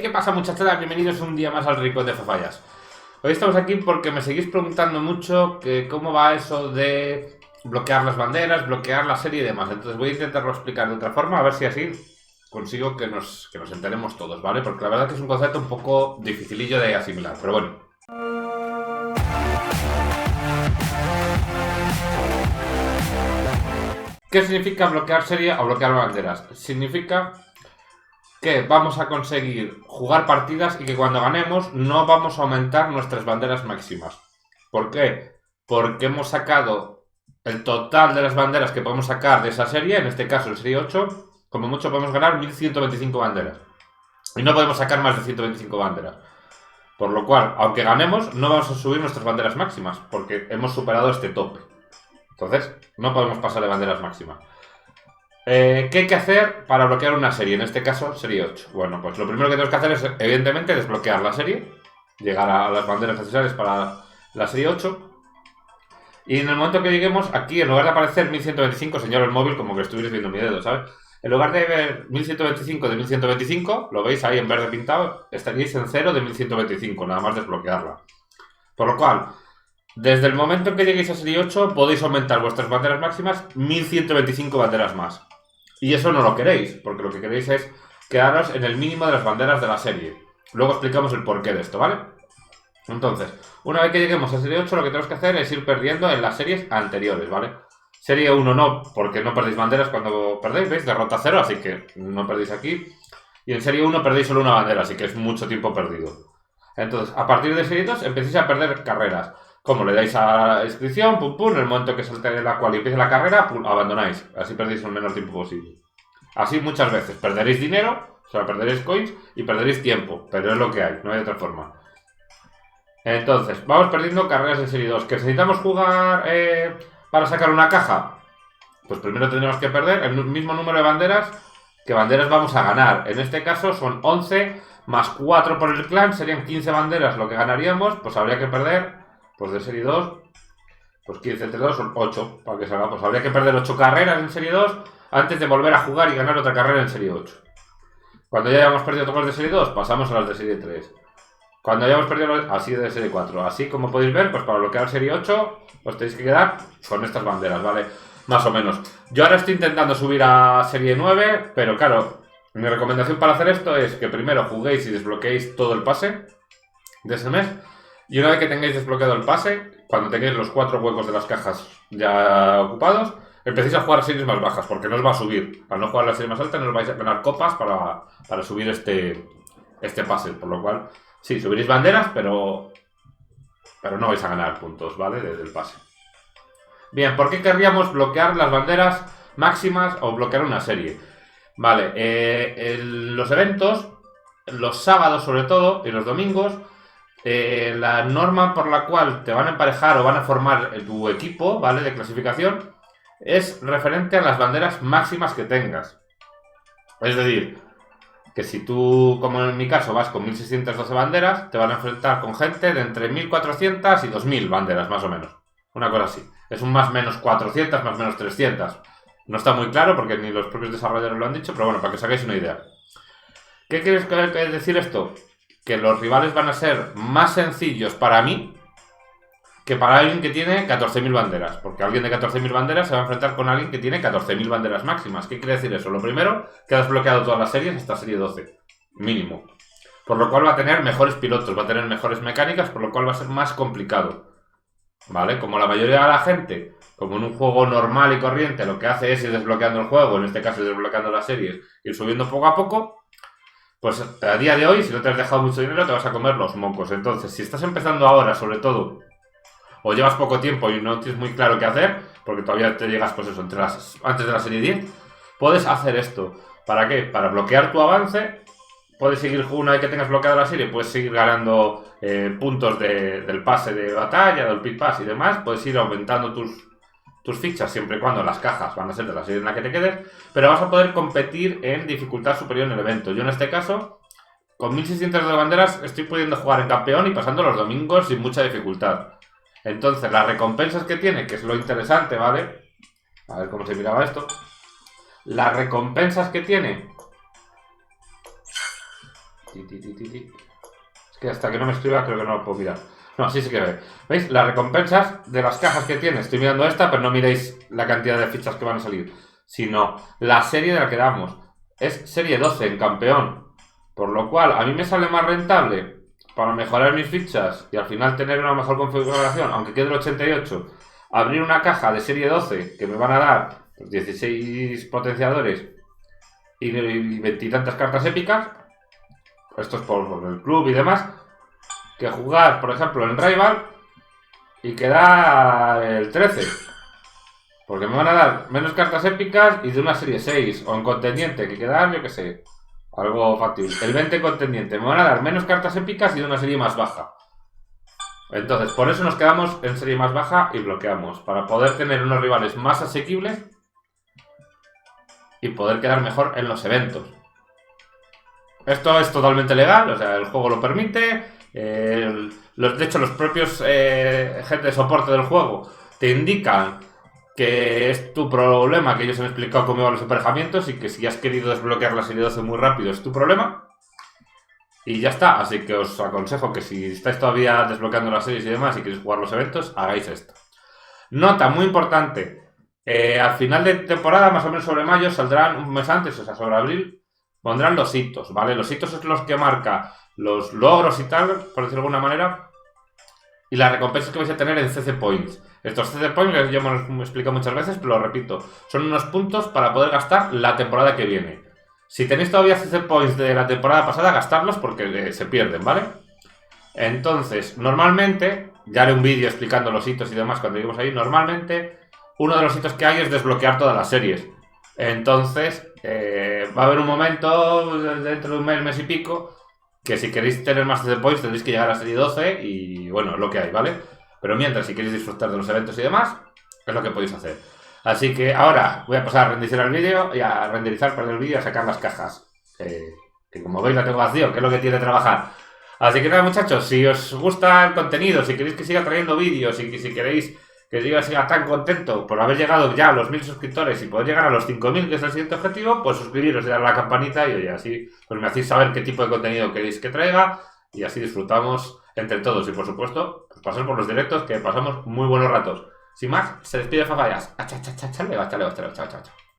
¿Qué pasa, muchachada? Bienvenidos un día más al Rincón de Fafallas. Hoy estamos aquí porque me seguís preguntando mucho que cómo va eso de bloquear las banderas, bloquear la serie y demás. Entonces voy a intentarlo explicar de otra forma, a ver si así consigo que nos enteremos todos, ¿vale? Porque la verdad que es un concepto un poco dificilillo de asimilar, pero bueno. ¿Qué significa bloquear serie o bloquear banderas? Significa que vamos a conseguir jugar partidas y que cuando ganemos no vamos a aumentar nuestras banderas máximas. ¿Por qué? Porque hemos sacado el total de las banderas que podemos sacar de esa serie, en este caso el serie 8, como mucho podemos ganar 1125 banderas. Y no podemos sacar más de 125 banderas. Por lo cual, aunque ganemos, no vamos a subir nuestras banderas máximas, porque hemos superado este tope. Entonces, no podemos pasar de banderas máximas. ¿Qué hay que hacer para bloquear una serie? En este caso, serie 8. Bueno, pues lo primero que tenemos que hacer es, evidentemente, desbloquear la serie. Llegar a las banderas necesarias para la serie 8. Y en el momento que lleguemos, aquí, en lugar de aparecer 1125, señalo el móvil como que estuvierais viendo mi dedo, ¿sabes? En lugar de ver 1125 de 1125, lo veis ahí en verde pintado, estaríais en 0 de 1125, nada más desbloquearla. Por lo cual, desde el momento en que lleguéis a serie 8, podéis aumentar vuestras banderas máximas 1125 banderas más. Y eso no lo queréis, porque lo que queréis es quedaros en el mínimo de las banderas de la serie. Luego explicamos el porqué de esto, ¿vale? Entonces, una vez que lleguemos a serie 8, lo que tenemos que hacer es ir perdiendo en las series anteriores, ¿vale? Serie 1 no, porque no perdéis banderas cuando perdéis, ¿veis? Derrota 0, así que no perdéis aquí. Y en serie 1 perdéis solo una bandera, así que es mucho tiempo perdido. Entonces, a partir de serie 2 empecéis a perder carreras. Como le dais a la inscripción, pum pum, en el momento que salte la cual y empiece la carrera, pum, abandonáis. Así perdéis el menor tiempo posible. Así muchas veces. Perderéis dinero, o sea, perderéis coins y perderéis tiempo. Pero es lo que hay, no hay otra forma. Entonces, vamos perdiendo carreras en serie 2. ¿Que necesitamos jugar para sacar una caja? Pues primero tendremos que perder el mismo número de banderas que banderas vamos a ganar. En este caso son 11 más 4 por el clan, serían 15 banderas lo que ganaríamos. Pues habría que perder, pues de serie 2, pues 15 entre 2 son 8, para que salga. Pues habría que perder 8 carreras en serie 2 antes de volver a jugar y ganar otra carrera en serie 8. Cuando ya hayamos perdido todas las de serie 2, pasamos a las de serie 3. Cuando hayamos perdido así de serie 4. Así como podéis ver, pues para bloquear serie 8, os tenéis que quedar con estas banderas, ¿vale? Más o menos. Yo ahora estoy intentando subir a serie 9, pero claro, mi recomendación para hacer esto es que primero juguéis y desbloqueéis todo el pase de ese mes. Y una vez que tengáis desbloqueado el pase, cuando tengáis los 4 huecos de las cajas ya ocupados, empecéis a jugar a series más bajas, porque no os va a subir. Al no jugar a la serie más alta, no os vais a ganar copas para subir este pase. Por lo cual, sí, subiréis banderas, pero no vais a ganar puntos, ¿vale? Desde el pase. Bien, ¿por qué querríamos bloquear las banderas máximas o bloquear una serie? Vale, los eventos, los sábados sobre todo, y los domingos, la norma por la cual te van a emparejar o van a formar tu equipo, ¿vale? De clasificación, es referente a las banderas máximas que tengas. Es decir, que si tú, como en mi caso, vas con 1612 banderas, te van a enfrentar con gente de entre 1400 y 2000 banderas, más o menos. Una cosa así. Es un más menos 400, más menos 300. No está muy claro porque ni los propios desarrolladores lo han dicho, pero bueno, para que os hagáis una idea. ¿Qué quieres decir esto? Que los rivales van a ser más sencillos para mí que para alguien que tiene 14.000 banderas. Porque alguien de 14.000 banderas se va a enfrentar con alguien que tiene 14.000 banderas máximas. ¿Qué quiere decir eso? Lo primero, que has bloqueado todas las series hasta serie 12. Mínimo. Por lo cual va a tener mejores pilotos, va a tener mejores mecánicas, por lo cual va a ser más complicado. ¿Vale? Como la mayoría de la gente, como en un juego normal y corriente, lo que hace es ir desbloqueando el juego, en este caso ir desbloqueando las series, ir subiendo poco a poco, pues a día de hoy, si no te has dejado mucho dinero, te vas a comer los mocos. Entonces, si estás empezando ahora, sobre todo, o llevas poco tiempo y no tienes muy claro qué hacer, porque todavía te llegas, pues eso, antes de la serie 10, puedes hacer esto. ¿Para qué? Para bloquear tu avance. Puedes seguir, una vez que tengas bloqueada la serie, puedes seguir ganando puntos del pase de batalla, del pit pass y demás. Puedes ir aumentando tus fichas siempre y cuando las cajas van a ser de la serie en la que te quedes. Pero vas a poder competir en dificultad superior en el evento. Yo en este caso, con 1600 de banderas, estoy pudiendo jugar en campeón y pasando los domingos sin mucha dificultad. Entonces, las recompensas que tiene, que es lo interesante, ¿vale? A ver cómo se miraba esto. Las recompensas que tiene Es que hasta que no me escriba creo que no lo puedo mirar. No, sí que ve. ¿Veis? Las recompensas de las cajas que tiene. Estoy mirando esta, pero no miréis la cantidad de fichas que van a salir. Sino la serie de la que damos. Es serie 12 en campeón. Por lo cual, a mí me sale más rentable para mejorar mis fichas y al final tener una mejor configuración, aunque quede el 88, abrir una caja de serie 12 que me van a dar 16 potenciadores y 20 y tantas cartas épicas. Esto es por el club y demás. Que jugar, por ejemplo, en Rival y quedar el 13. Porque me van a dar menos cartas épicas y de una serie 6. O en contendiente, que quedar, yo que sé, algo factible. El 20 contendiente. Me van a dar menos cartas épicas y de una serie más baja. Entonces, por eso nos quedamos en serie más baja y bloqueamos. Para poder tener unos rivales más asequibles y poder quedar mejor en los eventos. Esto es totalmente legal, o sea, el juego lo permite. De hecho, los propios gente de soporte del juego te indican que es tu problema, que ellos han explicado cómo iban los emparejamientos y que si has querido desbloquear la serie 12 muy rápido es tu problema. Y ya está, así que os aconsejo que si estáis todavía desbloqueando las series y demás y queréis jugar los eventos, hagáis esto. Nota muy importante, al final de temporada, más o menos sobre mayo, saldrán un mes antes, o sea, sobre abril, pondrán los hitos, ¿vale? Los hitos son los que marca los logros y tal, por decirlo de alguna manera, y las recompensas que vais a tener en CC Points. Estos CC Points, ya me lo he explicado muchas veces, pero lo repito, son unos puntos para poder gastar la temporada que viene. Si tenéis todavía CC Points de la temporada pasada, gastarlos porque se pierden, ¿vale? Entonces, normalmente, ya haré un vídeo explicando los hitos y demás cuando lleguemos ahí, normalmente uno de los hitos que hay es desbloquear todas las series. Entonces, va a haber un momento dentro de un mes y pico que si queréis tener más CC Points tendréis que llegar a serie 12 y bueno, es lo que hay, ¿vale? Pero mientras, si queréis disfrutar de los eventos y demás, es lo que podéis hacer. Así que ahora voy a pasar a renderizar el vídeo y a renderizar para el vídeo y a sacar las cajas. Que como veis la tengo vacío, que es lo que tiene trabajar. Así que nada, muchachos, si os gusta el contenido, si queréis que siga trayendo vídeos y si queréis que yo siga tan contento por haber llegado ya a los 1000 suscriptores y poder llegar a los 5000, que es el siguiente objetivo, pues suscribiros y darle a la campanita y oye, así pues me hacéis saber qué tipo de contenido queréis que traiga y así disfrutamos entre todos y por supuesto, pues pasar por los directos que pasamos muy buenos ratos. Sin más, se despide Fafayas. Chao, chao, chao, chao, chao, chao, chao.